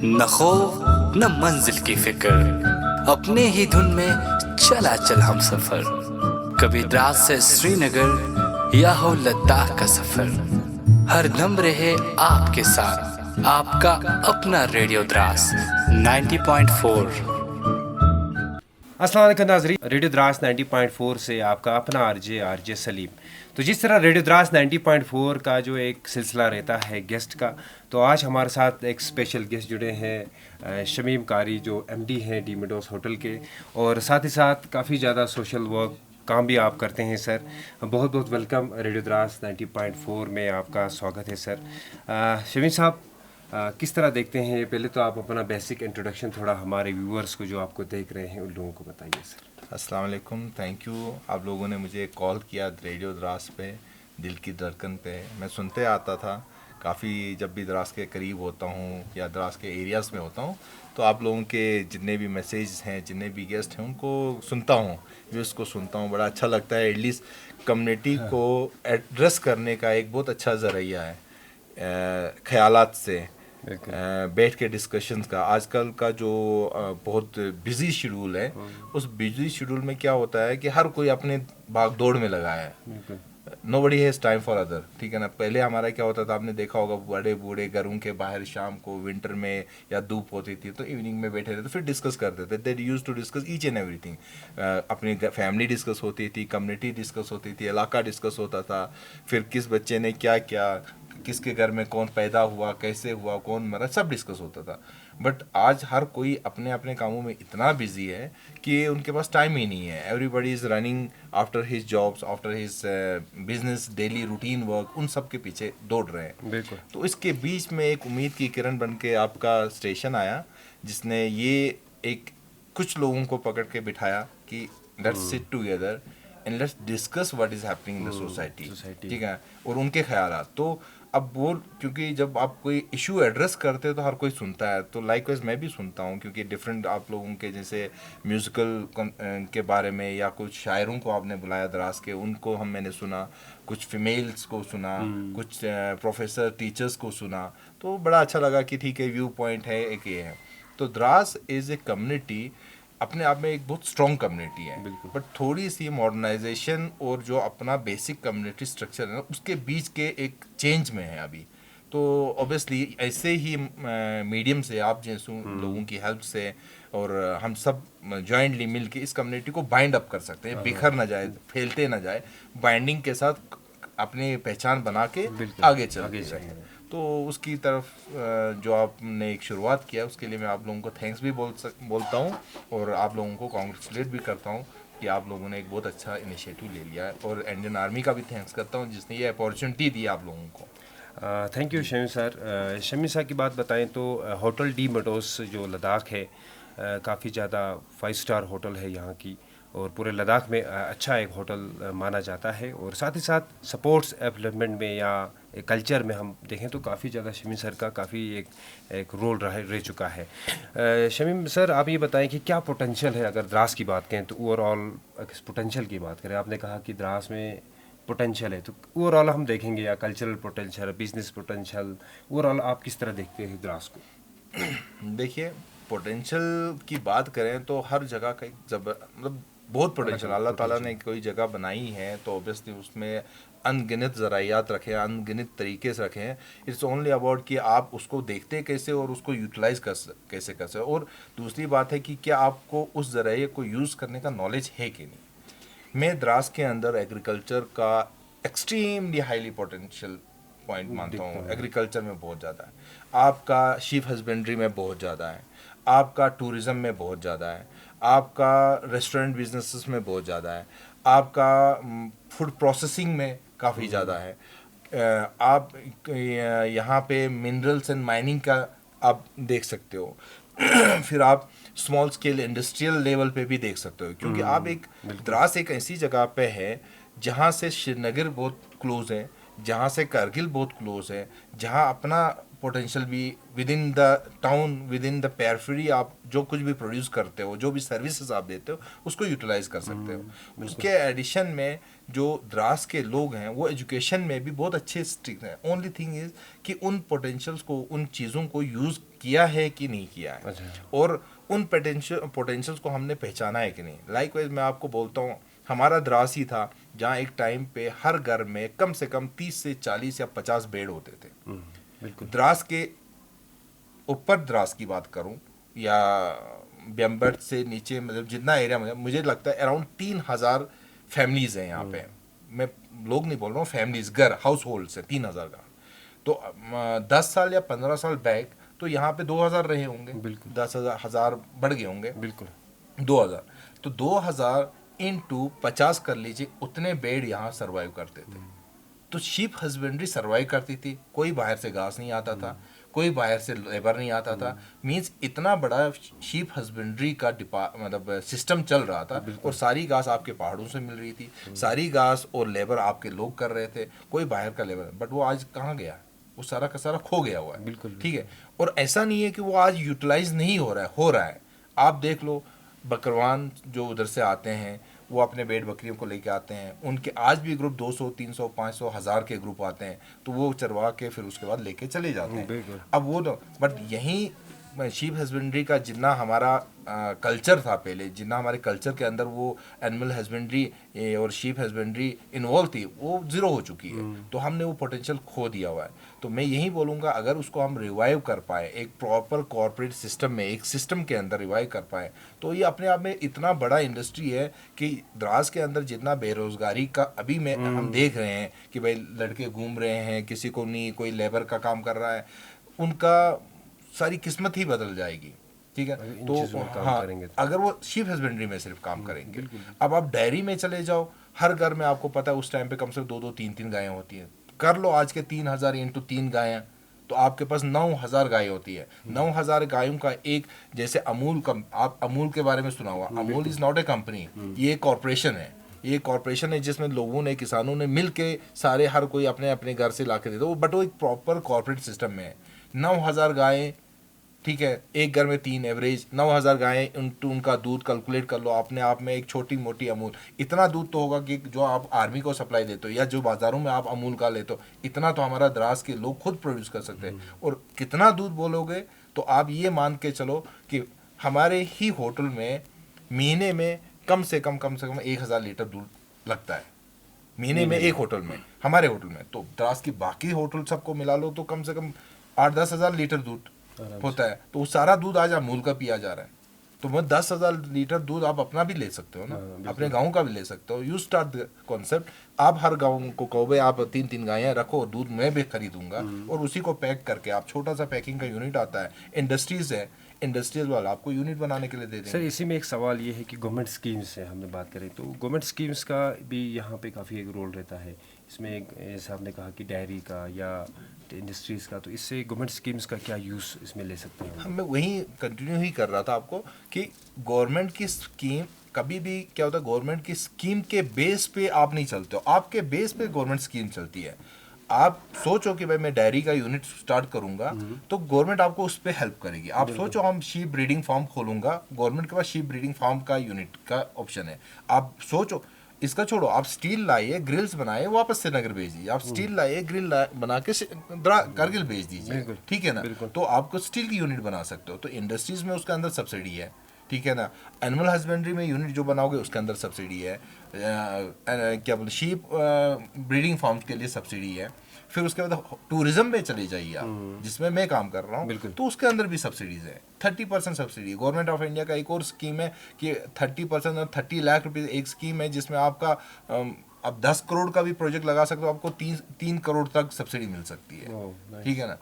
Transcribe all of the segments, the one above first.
न खौफ न मंजिल की फिक्र, अपने ही धुन में चला चल हम सफर। कभी द्रास से श्रीनगर या हो लद्दाख का सफर, हर दम रहे आपके साथ आपका अपना रेडियो द्रास 90.4। अस्सलाम वालेकुम नाज़रीन, रेडियो द्रास 90.4 से आपका अपना आरजे सलीम। तो जिस तरह रेडियो द्रास 90.4 का जो एक सिलसिला रहता है गेस्ट का, तो आज हमारे साथ एक स्पेशल गेस्ट जुड़े हैं शमीम कारी, जो एमडी हैं डी मिडोस होटल के, और साथ ही साथ काफ़ी ज़्यादा सोशल वर्क काम भी आप करते हैं सर। बहुत बहुत वेलकम रेडियो द्रास 90.4 में आपका स्वागत है सर। शमीम साहब, किस तरह देखते हैं, पहले तो आप अपना बेसिक इंट्रोडक्शन थोड़ा हमारे व्यूअर्स को जो आपको देख रहे हैं उन लोगों को बताइए सर। अस्सलाम वालेकुम, थैंक यू। आप लोगों ने मुझे कॉल किया रेडियो द्रास पे, दिल की धड़कन पे। मैं सुनते आता था काफ़ी, जब भी द्रास के करीब होता हूँ या द्रास के एरियाज़ में होता हूँ तो आप लोगों के जितने भी मैसेज हैं, जितने भी गेस्ट हैं, उनको सुनता हूँ, व्यूज़ को सुनता हूँ। बड़ा अच्छा लगता है। एटलीस्ट कम्युनिटी को एड्रेस करने का एक बहुत अच्छा ज़रिया है ख्यालात से बैठ के डिस्कशंस का। आजकल का जो बहुत बिजी शेड्यूल है, उस बिजी शेड्यूल में क्या होता है कि हर कोई अपने भाग दौड़ में लगा है। Nobody has time for other, ठीक है ना। पहले हमारा क्या होता था, आपने देखा होगा, बड़े बूढ़े घरों के बाहर शाम को विंटर में या धूप होती थी तो इवनिंग में बैठे रहते, फिर डिस्कस करते थे। They use to discuss each and everything. अपनी फैमिली डिस्कस होती थी, कम्युनिटी डिस्कस होती थी, इलाका डिस्कस होता था, फिर किस बच्चे ने क्या किया, किसके घर में कौन पैदा हुआ, कैसे हुआ, कौन मरा, सब डिस्कस होता था। बट आज हर कोई अपने अपने कामों में इतना बिजी है कि उनके पास टाइम ही नहीं है। Everybody is running after his jobs, after his business, daily routine work, उन सब के पीछे दौड़ रहे हैं। बिल्कुल। तो इसके बीच में एक उम्मीद की किरण बन के आपका स्टेशन आया, जिसने ये एक कुछ लोगों को पकड़ के बिठाया कि let's sit together and let's discuss what is happening in the society, ठीक है, और उनके ख्यालात। तो अब वो, क्योंकि जब आप कोई इशू एड्रेस करते हो तो हर कोई सुनता है, तो लाइकवाइज मैं भी सुनता हूँ, क्योंकि डिफरेंट आप लोगों के जैसे म्यूज़िकल के बारे में या कुछ शायरों को आपने बुलाया द्रास के, उनको मैंने सुना, कुछ फीमेल्स को सुना, कुछ प्रोफेसर टीचर्स को सुना, तो बड़ा अच्छा लगा कि ठीक है, व्यू पॉइंट है, एक ये है। तो द्रास इज़ ए कम्युनिटी, अपने आप में एक बहुत स्ट्रॉन्ग कम्युनिटी है, बट थोड़ी सी मॉडर्नाइजेशन और जो अपना बेसिक कम्युनिटी स्ट्रक्चर है ना, उसके बीच के एक चेंज में है अभी। तो ऑब्वियसली ऐसे ही मीडियम से, आप जैसे लोगों की हेल्प से और हम सब जॉइंटली मिल के इस कम्युनिटी को बाइंड अप कर सकते हैं, बिखर ना जाए, फैलते ना जाए, बाइंडिंग के साथ अपनी पहचान बना के आगे चलते रहें। तो उसकी तरफ जो आपने एक शुरुआत किया, उसके लिए मैं आप लोगों को थैंक्स भी बोलता हूँ, और आप लोगों को कॉन्ग्रेचुलेट भी करता हूँ कि आप लोगों ने एक बहुत अच्छा इनिशिएटिव ले लिया है, और इंडियन आर्मी का भी थैंक्स करता हूँ जिसने ये अपॉर्चुनिटी दी आप लोगों को। Thank you Shamim sir. Shamim sir की बात बताएं तो होटल डी मिडोस जो लद्दाख है, काफ़ी ज़्यादा 5 स्टार होटल है यहाँ की, और पूरे लद्दाख में अच्छा एक होटल माना जाता है। और साथ ही साथ स्पोर्ट्स डेवलपमेंट में या कल्चर में हम देखें तो काफ़ी ज़्यादा शमीम सर का काफ़ी एक रोल रह चुका है। शमीम सर, आप ये बताएं कि क्या पोटेंशियल है, अगर द्रास की बात करें तो ओवरऑल पोटेंशियल की बात करें, आपने कहा कि द्रास में पोटेंशियल है, तो ओवरऑल हम देखेंगे, या cultural potential, business potential, overall आप किस तरह देखते हैं द्रास को? देखिए, पोटेंशियल की बात करें तो हर जगह का एक मतलब बहुत पोटेंशियल अल्लाह ताला ने कोई जगह बनाई है, तो ऑब्वियसली उसमें अनगिनत ज़रायात रखे हैं, अनगिनत तरीके से रखे हैं। इट्स ओनली अबाउट कि आप उसको देखते कैसे और उसको यूटिलाइज कैसे कर सकते। और दूसरी बात है कि क्या आपको उस ज़राए को यूज़ करने का नॉलेज है कि नहीं। मैं द्रास के अंदर एग्रीकल्चर का एक्सट्रीमली हाईली पोटेंशियल पॉइंट मानता हूँ। एग्रीकल्चर में बहुत ज़्यादा है, आपका शीप हस्बेंड्री में बहुत ज़्यादा है, आपका टूरिज़म में बहुत ज़्यादा है, आपका रेस्टोरेंट बिजनेसेस में बहुत ज़्यादा है, आपका फूड प्रोसेसिंग में काफ़ी ज़्यादा है, आप यहाँ पे मिनरल्स एंड माइनिंग का आप देख सकते हो फिर आप स्मॉल स्केल इंडस्ट्रियल लेवल पे भी देख सकते हो, क्योंकि आप एक द्रास एक ऐसी जगह पे है जहाँ से श्रीनगर बहुत क्लोज है, जहाँ से कारगिल बहुत क्लोज है, जहाँ अपना पोटेंशियल भी with in the town, with in the periphery, आप जो कुछ भी प्रोड्यूस करते हो, जो भी सर्विसेज आप देते हो, उसको यूटिलाइज कर सकते हो। उसके एडिशन में जो द्रास के लोग हैं वो एजुकेशन में भी बहुत अच्छे स्ट्रिक्ट हैं। ओनली थिंग इज कि उन पोटेंशियल्स को, उन चीज़ों को यूज़ किया है कि नहीं किया है, और उन पोटेंशियल्स को हमने पहचाना है कि नहीं। लाइकवाइज मैं आपको बोलता हूँ, हमारा द्रास ही था जहाँ एक टाइम पे हर घर में कम से कम 30 से 40 या 50 बेड होते थे। बिल्कुल। द्रास के ऊपर द्रास की बात करूं या बेम्बट से नीचे, मतलब जितना एरिया में, मुझे लगता है अराउंड 3000 फैमिलीज हैं यहाँ पे। मैं लोग नहीं बोल रहा हूँ, फैमिलीज, घर, हाउस होल्ड से 3000 का। तो 10 साल या 15 साल बैक तो यहाँ पे 2000 रहे होंगे, 10,000 बढ़ गए होंगे, बिल्कुल 2000। तो 2000 इंटू 50 कर लीजिए, उतने बेड यहाँ सर्वाइव करते थे। तो शीप हस्बेंड्री सर्वाइव करती थी, कोई बाहर से घास नहीं आता था, कोई बाहर से लेबर नहीं आता था। मींस इतना बड़ा शीप हस्बेंड्री का मतलब सिस्टम चल रहा था, और सारी घास आपके पहाड़ों से मिल रही थी, सारी घास और लेबर आपके लोग कर रहे थे, कोई बाहर का लेबर। बट वो आज कहाँ गया? वो सारा का सारा खो गया हुआ है। बिल्कुल। ठीक है, और ऐसा नहीं है कि वो आज यूटिलाइज नहीं हो रहा है, हो रहा है। आप देख लो, बकरवान जो उधर से आते हैं वो अपने भेड़ बकरियों को लेके आते हैं, उनके आज भी ग्रुप 200, 300, 500, 1000 के ग्रुप आते हैं, तो वो चरवा के फिर उसके बाद लेके चले जाते हैं। अब वो तो, बट यहीं शीप हस्बेंड्री का जितना हमारा कल्चर था पहले, जितना हमारे कल्चर के अंदर वो एनिमल हस्बेंड्री और शीप हस्बेंड्री इन्वॉल्व थी, वो ज़ीरो हो चुकी है। तो हमने वो पोटेंशियल खो दिया हुआ है। तो मैं यही बोलूँगा, अगर उसको हम रिवाइव कर पाए एक प्रॉपर कॉर्पोरेट सिस्टम में, एक सिस्टम के अंदर रिवाइव कर पाए, तो ये अपने आप में इतना बड़ा इंडस्ट्री है कि द्रास के अंदर जितना बेरोज़गारी का अभी में हम देख रहे हैं कि भाई लड़के घूम रहे हैं, किसी को नहीं, कोई लेबर का काम कर रहा है, उनका सारी किस्मत ही बदल जाएगी। ठीक है, तो हाँ, अगर वो शीप हस्बेंड्री में सिर्फ काम करेंगे। अब आप डेयरी में चले जाओ, हर घर में आपको पता है उस टाइम पे कम से कम 2-2, 3-3 गायें होती हैं। कर लो आज के 3000 इंटू 3 गायें, तो आपके पास 9000 गायें होती है। 9000 गायों का एक, जैसे अमूल का, आप अमूल के बारे में सुना हुआ, Amul is not a company, ये कॉर्पोरेशन है। ये कॉर्पोरेशन है जिसमें लोगों ने, किसानों ने मिल के सारे, हर कोई अपने अपने घर से ला के देता, बट वो एक प्रॉपर कॉर्पोरेट सिस्टम में है। 9000 गायें, ठीक है, एक घर में 3 एवरेज 9000 गायें, उनका दूध कैलकुलेट कर लो अपने आप में। एक छोटी मोटी अमूल, इतना दूध तो होगा कि जो आप आर्मी को सप्लाई देते हो या जो बाज़ारों में आप अमूल का लेते हो, इतना तो हमारा द्रास के लोग खुद प्रोड्यूस कर सकते हैं। और कितना दूध बोलोगे तो आप ये मान के चलो कि हमारे ही होटल में महीने में कम से कम 1000 लीटर दूध लगता है, महीने में, एक होटल में, हमारे होटल में। तो द्रास की बाकी होटल सबको मिला लो तो कम से कम 8-10 हज़ार लीटर दूध होता है। तो वो सारा दूध आज अमूल का पिया जा रहा है। तो वो 10,000 लीटर दूध आप अपना भी ले सकते हो ना, अपने गाँव का भी ले सकते हो। You start the concept. आप हर गाँव को कहो भाई आप 3-3 गायें रखो, दूध मैं भी खरीदूंगा, और उसी को पैक करके आप, छोटा सा पैकिंग का यूनिट आता है, इंडस्ट्रीज है, इंडस्ट्रियल वाला आपको यूनिट बनाने के लिए दे देंगे। सर, इसी में एक सवाल ये है कि गवर्नमेंट स्कीम्स से हमने बात करें तो गवर्नमेंट स्कीम्स का भी यहाँ पे काफ़ी एक रोल रहता है इसमें। एक जैसे आपने कहा कि डेयरी का या इंडस्ट्रीज़ का, तो इससे गवर्नमेंट स्कीम्स का क्या यूज़ इसमें ले सकते हैं? मैं वही कंटिन्यू ही कर रहा था आपको कि गवर्नमेंट की स्कीम कभी भी क्या होता है, गवर्नमेंट की स्कीम के बेस पे आप नहीं चलते हो, आपके बेस पे गवर्नमेंट स्कीम चलती है। आप सोचो कि भाई मैं डेयरी का यूनिट स्टार्ट करूंगा तो गवर्नमेंट आपको उस पर हेल्प करेगी। आप सोचो हम शीप ब्रीडिंग फार्म खोलूंगा, गवर्नमेंट के पास शीप ब्रीडिंग फार्म का यूनिट का ऑप्शन है। आप सोचो, इसका छोड़ो, आप स्टील लाइए, ग्रिल्स बनाए, वापस श्रीनगर भेज दीजिए। आप स्टील लाइए, ग्रिल बना के कारगिल भेज दीजिए, ठीक है ना। तो आपको स्टील की यूनिट बना सकते हो। तो इंडस्ट्रीज में उसके अंदर सब्सिडी है, ठीक है ना। एनिमल हस्बेंड्री में यूनिट जो बनाओगे उसके अंदर सब्सिडी है। क्या बोलते, शीप ब्रीडिंग फार्म्स के लिए सब्सिडी है। फिर उसके बाद टूरिज्म में चले जाइए आप, जिसमें मैं काम कर रहा हूँ, तो उसके अंदर भी सब्सिडीज है। 30% सब्सिडी है। गवर्नमेंट ऑफ इंडिया का एक और स्कीम है कि 30% और 30 लाख रुपए एक स्कीम है जिसमें आपका अब 10 करोड़ का भी प्रोजेक्ट लगा सकते हो, आपको 3 करोड़ तक सब्सिडी मिल सकती है, ठीक है ना।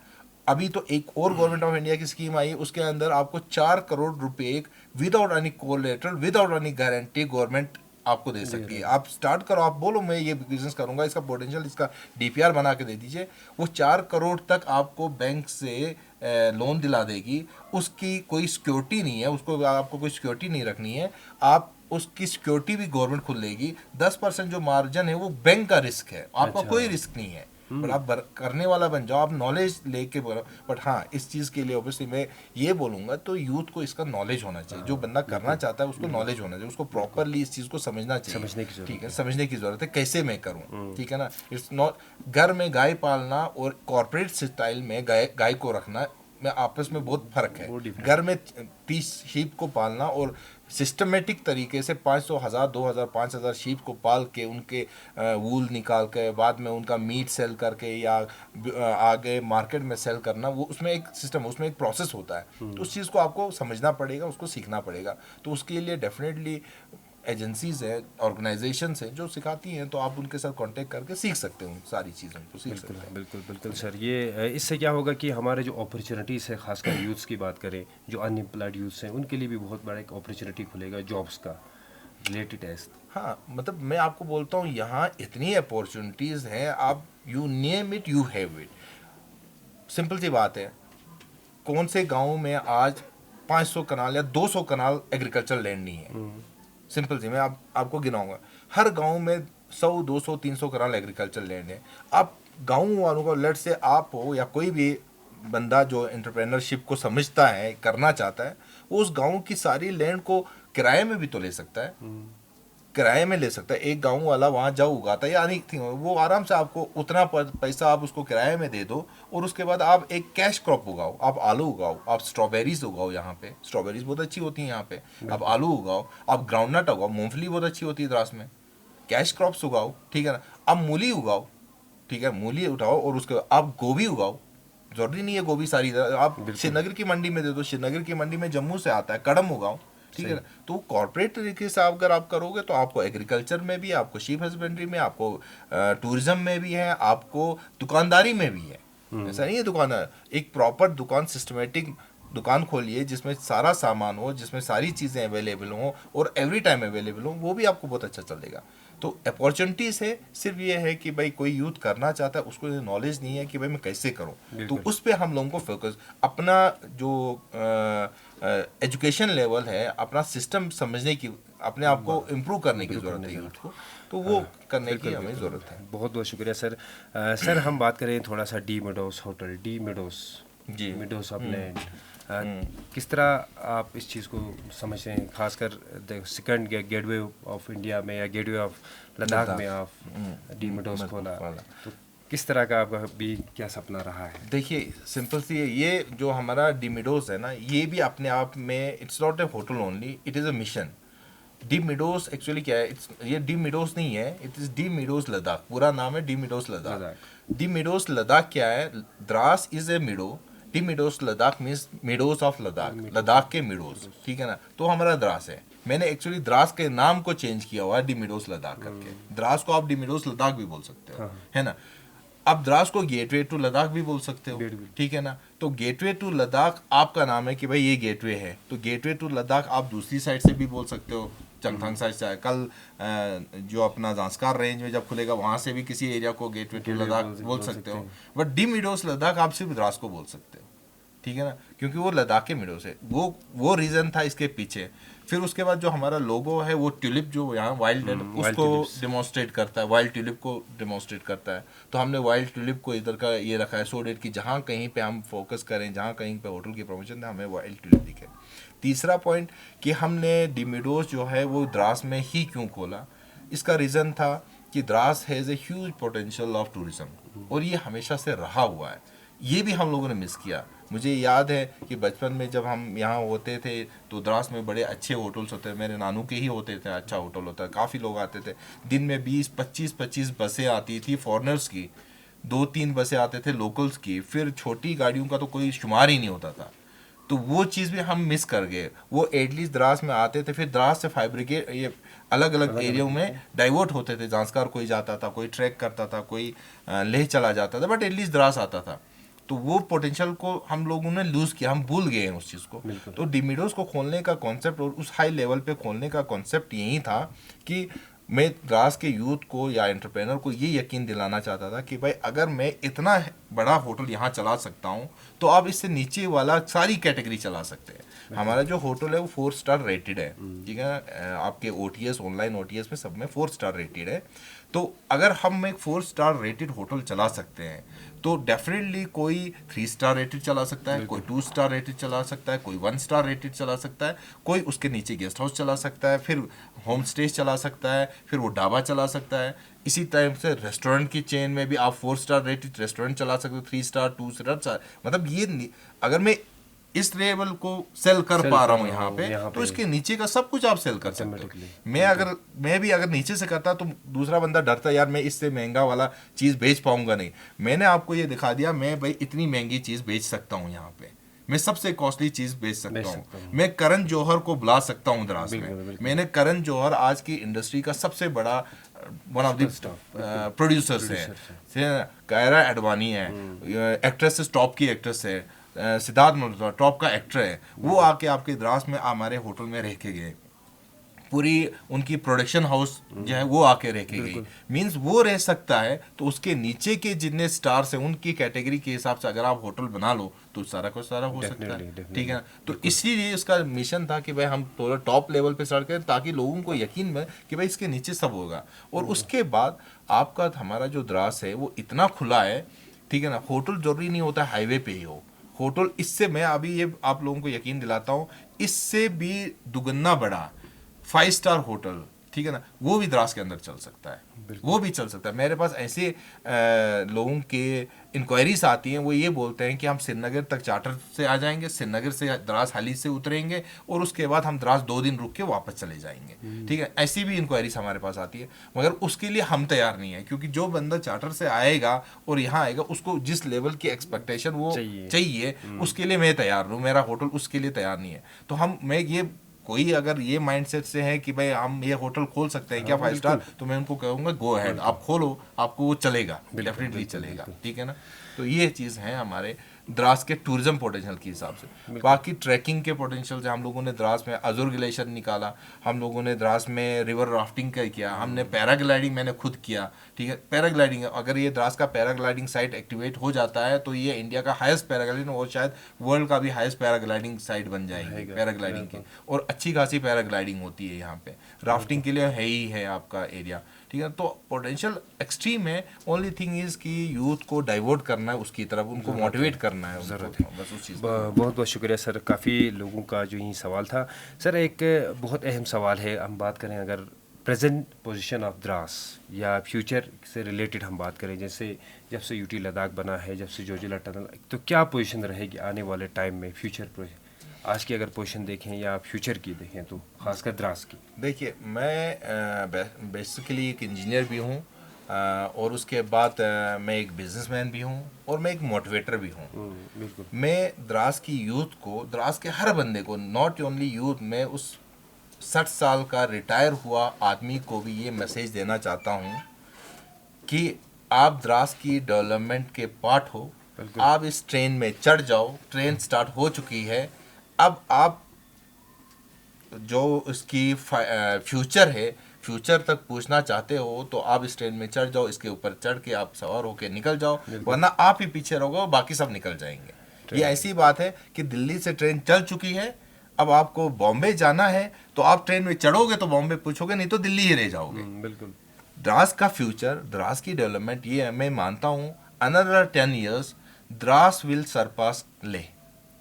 अभी तो एक और गवर्नमेंट ऑफ इंडिया की स्कीम आई है, उसके अंदर आपको 4 करोड़ रुपए without any collateral, without any guarantee government आपको दे सकती है। आप स्टार्ट करो, आप बोलो मैं ये बिजनेस करूंगा, इसका पोटेंशियल, इसका डीपीआर बना के दे दीजिए। वो 4 करोड़ तक आपको बैंक से लोन दिला देगी। उसकी कोई सिक्योरिटी नहीं है, उसको आपको कोई सिक्योरिटी नहीं रखनी है, आप उसकी सिक्योरिटी भी गवर्नमेंट खुद लेगी। 10% जो मार्जिन है वो बैंक का रिस्क है, आपका कोई रिस्क नहीं है। बट आप करने वाला बन जाओ, आप नॉलेज लेके बोलो। बट हाँ, इस चीज़ के लिए ऑब्वियसली मैं ये बोलूँगा तो यूथ को इसका नॉलेज होना चाहिए। जो बंदा करना चाहता है उसको नॉलेज होना चाहिए, उसको प्रॉपरली इस चीज़ को समझना चाहिए, समझने की जरूरत ठीक है, समझने की ज़रूरत है कैसे मैं करूँ, ठीक है ना। इट्स नॉट घर में गाय पालना और कॉर्पोरेट स्टाइल में गाय को रखना में आपस में बहुत फर्क है। घर में 30 शीप को पालना और सिस्टमेटिक तरीके से 500, 1000, 2000, 5000 शीप को पाल के उनके वूल निकाल के बाद में उनका मीट सेल करके या आगे मार्केट में सेल करना, वो उसमें एक सिस्टम, उसमें एक प्रोसेस होता है। तो उस चीज़ को आपको समझना पड़ेगा, उसको सीखना पड़ेगा। तो उसके लिए डेफिनेटली एजेंसीज है, ऑर्गेनाइजेशंस हैं जो सिखाती हैं, तो आप उनके साथ कांटेक्ट करके सीख सकते हो, सारी चीज़ों को सीख सकते हैं। बिल्कुल बिल्कुल सर। ये इससे क्या होगा कि हमारे जो अपॉर्चुनिटीज़ है, खासकर यूथ्स की बात करें, जो अनएम्प्लॉयड यूथ्स हैं, उनके लिए भी बहुत बड़ा एक अपॉर्चुनिटी खुलेगा जॉब्स का रिलेटेड है। हाँ, मतलब मैं आपको बोलता हूँ यहाँ इतनी अपॉर्चुनिटीज़ हैं, आप you name it you have it. Simple सी बात है, कौन से गांव में आज 500 कनाल या 200 कनाल एग्रीकल्चर लैंड नहीं है? सिंपल सी मैं आपको गिनाऊंगा, हर गांव में 100, 200, 300 कनाल एग्रीकल्चर लैंड है। आप गांव वालों को, लेट से आप हो या कोई भी बंदा जो एंटरप्रेन्योरशिप को समझता है, करना चाहता है, वो उस गांव की सारी लैंड को किराए में भी तो ले सकता है, किराए में ले सकता है। एक गांव वाला वहाँ जाओ उगाता है, यानी वो आराम से आपको उतना पैसा आप उसको किराए में दे दो और उसके बाद आप एक कैश क्रॉप उगाओ, आप आलू उगाओ, आप स्ट्रॉबेरीज उगाओ, यहाँ पे स्ट्रॉबेरीज बहुत अच्छी होती हैं यहाँ पे, आप आलू उगाओ, आप ग्राउंडनट उगाओ, मूंगफली बहुत अच्छी होती है द्रास में, कैश क्रॉप्स उगाओ, ठीक है ना। आप मूली उगाओ, ठीक है, मूली उठाओ और उसके बाद आप गोभी उगाओ। जरूरी नहीं है गोभी सारी, आप श्रीनगर की मंडी में दे दो, श्रीनगर की मंडी में जम्मू से आता है, कड़म उगाओ, ठीक है ना। तो कॉर्पोरेट तरीके से अगर आप करोगे तो आपको एग्रीकल्चर में भी, आपको शीप हस्बेंड्री में, आपको टूरिज्म में भी है, आपको दुकानदारी में भी है। ऐसा नहीं है दुकान, एक प्रॉपर दुकान, सिस्टमेटिक दुकान खोलिए जिसमें सारा सामान हो, जिसमें सारी चीज़ें अवेलेबल हो और एवरी टाइम अवेलेबल हो, वो भी आपको बहुत अच्छा चलेगा। तो अपॉर्चुनिटीज़ है, सिर्फ ये है कि भाई कोई यूथ करना चाहता है, उसको नॉलेज नहीं है कि भाई मैं कैसे करूं, तो उस पर हम लोगों को फोकस, अपना जो एजुकेशन लेवल है, अपना सिस्टम समझने की, अपने आप को इम्प्रूव करने की ज़रूरत है यूथ को, तो वो करने की हमें ज़रूरत है। बहुत बहुत शुक्रिया सर। सर हम बात करें थोड़ा सा the Meadows hotel, the Meadows ji, Meadows of land, किस तरह आप इस चीज़ को समझते हैं, खासकर सेकंड गेटवे ऑफ इंडिया में या गेटवे ऑफ लद्दाख में आप डी मेडोस खोला, तो किस तरह का आपका भी क्या सपना रहा है? देखिए सिंपल सी है, ये जो हमारा डी मेडोस है ना, ये भी अपने आप में it's not a hotel only, it is a mission. D Meadows actually क्या है, ये डी मेडोस नहीं है, it is D Meadows Ladakh, पूरा नाम है D Meadows Ladakh. D Meadows Ladakh क्या है, Dras is a Medo, D Meadows Ladakh means Meadows of Ladakh, Ladakh के मेडोस, ठीक है ना। तो हमारा द्रास है, मैंने एक्चुअली द्रास के नाम को चेंज किया हुआ है डी मेडोस लद्दाख करके। द्रास को आप डी मेडोस लद्दाख भी बोल सकते हो, है ना। आप द्रास को गेटवे टू लद्दाख भी बोल सकते हो, ठीक है ना। तो गेटवे टू लद्दाख आपका नाम है कि भाई ये गेटवे है, तो गेटवे टू लद्दाख आप दूसरी साइड से भी बोल सकते हो, चंगथंग साइड से। कल जो अपना जांस्कार रेंज में जब खुलेगा वहाँ से भी किसी एरिया को गेटवे टू लद्दाख बोल सकते हो, बट डी मेडोस लद्दाख आप सिर्फ द्रास को बोल सकते हो, ठीक है ना, क्योंकि वो लद्दाख के मेडोस है। वो रीज़न था इसके पीछे। फिर उसके बाद जो हमारा लोगो है वो ट्यूलिप, जो यहाँ वाइल्ड है उसको डिमॉन्स्ट्रेट करता है, वाइल्ड ट्यूलिप को डिमॉन्स्ट्रेट करता है। तो हमने वाइल्ड ट्यूलिप को इधर का ये रखा है, सो डेट कि जहाँ कहीं पे हम फोकस करें, जहाँ कहीं पे होटल की प्रमोशन है, हमें वाइल्ड ट्यूलिप दिखे। तीसरा पॉइंट कि हमने डी मेडोस जो है वो द्रास में ही क्यों खोला, इसका रीज़न था कि Dras has a huge potential of tourism, और ये हमेशा से रहा हुआ है। ये भी हम लोगों ने मिस किया। मुझे याद है कि बचपन में जब हम यहाँ होते थे तो द्रास में बड़े अच्छे होटल्स होते, मेरे नानू के ही होते थे, अच्छा होटल होता है, काफ़ी लोग आते थे। दिन में 20-25 बसें आती थी फॉरेनर्स की, 2-3 बसें आते थे लोकल्स की, फिर छोटी गाड़ियों का तो कोई शुमार ही नहीं होता था। तो वो चीज़ भी हम मिस कर गए। वो एटलीस्ट द्रास में आते थे, फिर द्रास से फायर ब्रिगेड ये अलग अलग एरिया में डाइवर्ट होते थे। जांस्कार कोई जाता था, कोई ट्रैक करता था, कोई लेह चला जाता था, बट एटलीस्ट द्रास आता था। तो वो पोटेंशियल को हम लोगों ने लूज़ किया, हम भूल गए हैं उस चीज़ को। तो डी मेडोस को खोलने का कॉन्सेप्ट और उस हाई लेवल पे खोलने का कॉन्सेप्ट यही था कि मैं द्रास के यूथ को या एंटरप्रेनर को ये यकीन दिलाना चाहता था कि भाई अगर मैं इतना बड़ा होटल यहाँ चला सकता हूँ तो आप इससे नीचे वाला सारी कैटेगरी चला सकते हैं। हमारा जो होटल है वो 4 स्टार रेटेड है, ठीक है, आपके OTS ऑनलाइन OTS में सब में 4 स्टार रेटेड है। तो अगर हम एक 4 स्टार रेटेड होटल चला सकते हैं तो डेफिनेटली कोई 3 स्टार रेटेड चला सकता है, कोई 2 स्टार रेटेड चला सकता है, कोई 1 स्टार रेटेड चला सकता है, कोई उसके नीचे गेस्ट हाउस चला सकता है, फिर होम स्टे चला सकता है, फिर वो ढाबा चला सकता है। इसी टाइम से रेस्टोरेंट की चेन में भी आप 4 स्टार रेटेड रेस्टोरेंट चला सकते हो, 3 स्टार 2 स्टार, मतलब ये अगर मैं इस लेवल को सेल कर पा रहा हूँ यहाँ पे तो इसके नीचे का सब कुछ आप सेल कर सकते हो। मैं भी अगर नीचे से करता तो दूसरा बंदा डरता यार मैं इससे महंगा वाला चीज़ बेच पाऊंगा नहीं। मैंने आपको ये दिखा दिया मैं भाई इतनी महंगी चीज़ बेच सकता हूँ यहाँ पे, मैं सबसे कॉस्टली चीज़ बेच सकता हूँ। मैं करण जौहर को बुला सकता हूँ द्रास में। मैंने करण जौहर आज की इंडस्ट्री का सबसे बड़ा वन ऑफ द प्रोड्यूसर्स है, कायरा एडवानी है, एक्ट्रेस टॉप की एक्ट्रेस है, सिद्धार्थ मल्होत्रा टॉप का एक्टर है, वो आके आपके द्रास में हमारे होटल में रह के गए। पूरी उनकी प्रोडक्शन हाउस जो है वो आके रह के गई। मींस वो रह सकता है तो उसके नीचे के जितने स्टार्स हैं उनकी कैटेगरी के हिसाब से अगर आप होटल बना लो तो सारा कुछ सारा हो सकता है। ठीक है ना, तो इसीलिए उसका मिशन था कि भाई हम थोड़ा टॉप लेवल पे स्टार्ट करें ताकि लोगों को यकीन में कि भाई इसके नीचे सब होगा। और उसके बाद आपका हमारा जो द्रास है वो इतना खुला है, ठीक है ना, होटल जरूरी नहीं होता हाईवे पे ही हो होटल। इससे मैं अभी ये आप लोगों को यकीन दिलाता हूँ, इससे भी दुगना बड़ा 5 स्टार होटल, ठीक है ना, वो भी द्रास के अंदर चल सकता है, वो भी चल सकता है। मेरे पास ऐसे लोगों के इंक्वायरीज आती हैं, वो ये बोलते हैं कि हम श्रीनगर तक चार्टर से आ जाएंगे, श्रीनगर से द्रास हाली से उतरेंगे और उसके बाद हम द्रास 2 दिन रुक के वापस चले जाएंगे। ठीक है, ऐसी भी इंक्वायरीज हमारे पास आती है, मगर उसके लिए हम तैयार नहीं है, क्योंकि जो बंदा चार्टर से आएगा और यहाँ आएगा उसको जिस लेवल की एक्सपेक्टेशन वो चाहिए उसके लिए मैं तैयार हूँ, मेरा होटल उसके लिए तैयार नहीं है। तो मैं ये कोई अगर ये माइंडसेट से है कि भाई हम ये होटल खोल सकते हैं क्या 5 स्टार, तो मैं उनको कहूँगा गो अहेड, आप खोलो, आपको वो चलेगा, डेफिनेटली चलेगा। ठीक है ना, तो ये चीज़ है हमारे द्रास के टूरिज्म पोटेंशियल के हिसाब से। बाकी ट्रैकिंग के पोटेंशियल से हम लोगों ने द्रास में अजूर ग्लेशियर निकाला, हम लोगों ने द्रास में रिवर राफ्टिंग का किया, हमने पैराग्लाइडिंग मैंने खुद किया। ठीक है, पैराग्लाइडिंग अगर ये द्रास का पैराग्लाइडिंग साइट एक्टिवेट हो जाता है तो ये इंडिया का हाईएस्ट पैराग्लाइडिंग और शायद वर्ल्ड का भी हाईएस्ट पैराग्लाइडिंग साइट बन जाएगी पैराग्लाइडिंग की, और अच्छी खासी पैराग्लाइडिंग होती है यहाँ पे। राफ्टिंग के लिए है ही है आपका एरिया। ठीक है, तो पोटेंशियल एक्सट्रीम है। ओनली थिंग इज कि यूथ को डाइवर्ट करना है उसकी तरफ, उनको मोटिवेट करना है, ज़रूरत है बस उस चीज़। बहुत बहुत शुक्रिया सर, काफ़ी लोगों का जो यही सवाल था। सर एक बहुत अहम सवाल है, हम बात करें अगर प्रेजेंट पोजीशन ऑफ द्रास या फ्यूचर से रिलेटेड हम बात करें, जैसे जब से यूटी लद्दाख बना है, जब से जोजिला टनल, तो क्या पोजीशन रहेगी आने वाले टाइम में, फ्यूचर पोजीशन आज की अगर पोजीशन देखें या फ्यूचर की देखें तो खासकर द्रास की? देखिए, मैं बेसिकली एक इंजीनियर भी हूँ और उसके बाद मैं एक बिजनेसमैन भी हूँ और मैं एक मोटिवेटर भी हूँ। मैं द्रास की यूथ को, द्रास के हर बंदे को, नॉट ओनली यूथ, मैं उस 60 साल का रिटायर हुआ आदमी को भी ये मैसेज देना चाहता हूँ कि आप द्रास की डेवलपमेंट के पार्ट हो। आप इस ट्रेन में चढ़ जाओ, ट्रेन स्टार्ट हो चुकी है। अब आप जो इसकी फ्यूचर है, फ्यूचर तक पूछना चाहते हो तो आप इस ट्रेन में चढ़ जाओ, इसके ऊपर चढ़ के आप सवार होके निकल जाओ, वरना आप ही पीछे रहोगे और बाकी सब निकल जाएंगे। ये ऐसी बात है कि दिल्ली से ट्रेन चल चुकी है, अब आपको बॉम्बे जाना है तो आप ट्रेन में चढ़ोगे तो बॉम्बे पूछोगे, नहीं तो दिल्ली ही रह जाओगे। बिल्कुल। द्रास का फ्यूचर, द्रास की डेवलपमेंट, ये मैं मानता हूँ another 10 years Dras will Sarpass Leh.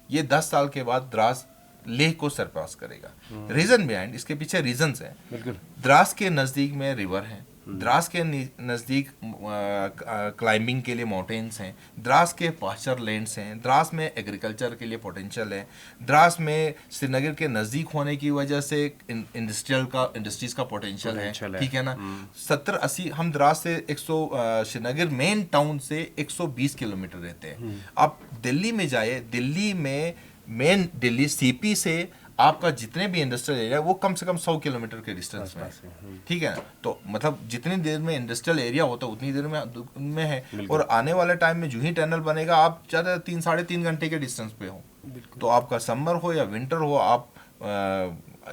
ये 10 साल के बाद द्रास लेह को सरपास करेगा। रीजन बिहाइंड, इसके पीछे रीजंस हैं। द्रास के नज़दीक में रिवर है, द्रास के नज़दीक क्लाइंबिंग के लिए माउंटेन्स हैं, द्रास के पास्चर लैंड्स हैं, द्रास में एग्रीकल्चर के लिए पोटेंशियल है, द्रास में श्रीनगर के नज़दीक होने की वजह से इंडस्ट्रीज़ का पोटेंशियल है। ठीक है ना, 70-80 हम द्रास से 100 श्रीनगर मेन टाउन से 120 किलोमीटर रहते हैं। आप दिल्ली में जाए, दिल्ली में मेन दिल्ली सीपी से आपका जितने भी इंडस्ट्रियल एरिया वो कम से कम 100 किलोमीटर के डिस्टेंस में है। ठीक है, तो मतलब जितनी देर में इंडस्ट्रियल एरिया होता है उतनी देर में है। और आने वाले टाइम में जो ही टनल बनेगा आप ज़्यादा 3-3.5 घंटे के डिस्टेंस पे हो, तो आपका समर हो या विंटर हो, आप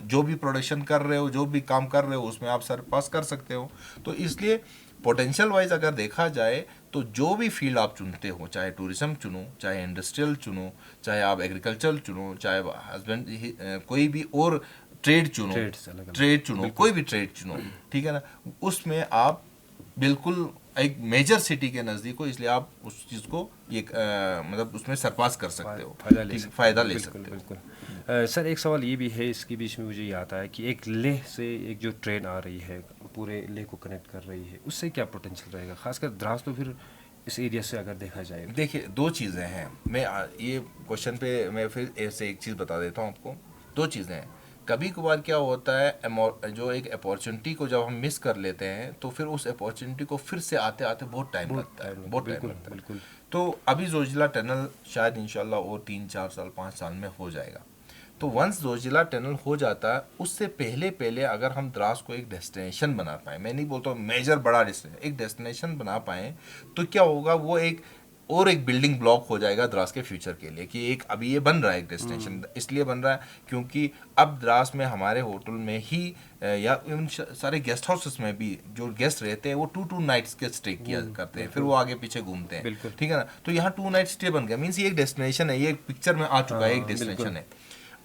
जो भी प्रोडक्शन कर रहे हो, जो भी काम कर रहे हो, उसमें आप सरपास कर सकते हो। तो इसलिए पोटेंशियल वाइज अगर देखा जाए तो जो भी फील्ड आप चुनते हो, चाहे टूरिज्म चुनो, चाहे इंडस्ट्रियल चुनो, चाहे आप एग्रीकल्चर चुनो, चाहे हस्बैंड कोई भी और ट्रेड चुनो, कोई भी ट्रेड चुनो, ठीक है ना, उसमें आप बिल्कुल एक मेजर सिटी के नज़दीक हो, इसलिए आप उस चीज़ को ये मतलब उसमें सरपास कर सकते हो, फ़ायदा ले सकते हो। बिल्कुल। सर एक सवाल ये भी है, इसके बीच में मुझे ये आता है कि एक लेह से एक जो ट्रेन आ रही है पूरे लेह को कनेक्ट कर रही है, उससे क्या पोटेंशियल रहेगा, खासकर द्रास तो फिर इस एरिया से अगर देखा जाए? देखिए, दो चीज़ें हैं। मैं ये क्वेश्चन पे मैं फिर ऐसे एक चीज़ बता देता हूँ आपको। दो चीज़ें हैं। कभी कभार क्या होता है, जो एक अपॉर्चुनिटी को जब हम मिस कर लेते हैं तो फिर उस अपॉर्चुनिटी को फिर से आते आते बहुत टाइम लगता है, बहुत टाइम लगता है। बिल्कुल। तो अभी जोजिला टनल शायद इंशाल्लाह और 3-4 साल 5 साल में हो जाएगा। तो वंस जोजिला टनल हो जाता है, उससे पहले पहले अगर हम द्रास को एक डेस्टिनेशन बना पाए, मैं नहीं बोलता हूँ मेजर बड़ा डेस्टिनेशन, एक डेस्टिनेशन बना पाए, तो क्या होगा, वो एक बिल्डिंग ब्लॉक हो जाएगा द्रास के फ्यूचर के लिए। कि एक अभी ये बन रहा है एक डेस्टिनेशन, इसलिए बन रहा है क्योंकि अब द्रास में हमारे होटल में ही या इन सारे गेस्ट हाउसेस में भी जो गेस्ट रहते हैं वो 2 नाइट्स के स्टे किया करते हैं, फिर वो आगे पीछे घूमते हैं, ठीक है ना। तो यहाँ 2 नाइट स्टे बन गया, मीन्स ये एक डेस्टिनेशन है, ये एक पिक्चर में आ चुका है, एक डेस्टिनेशन है।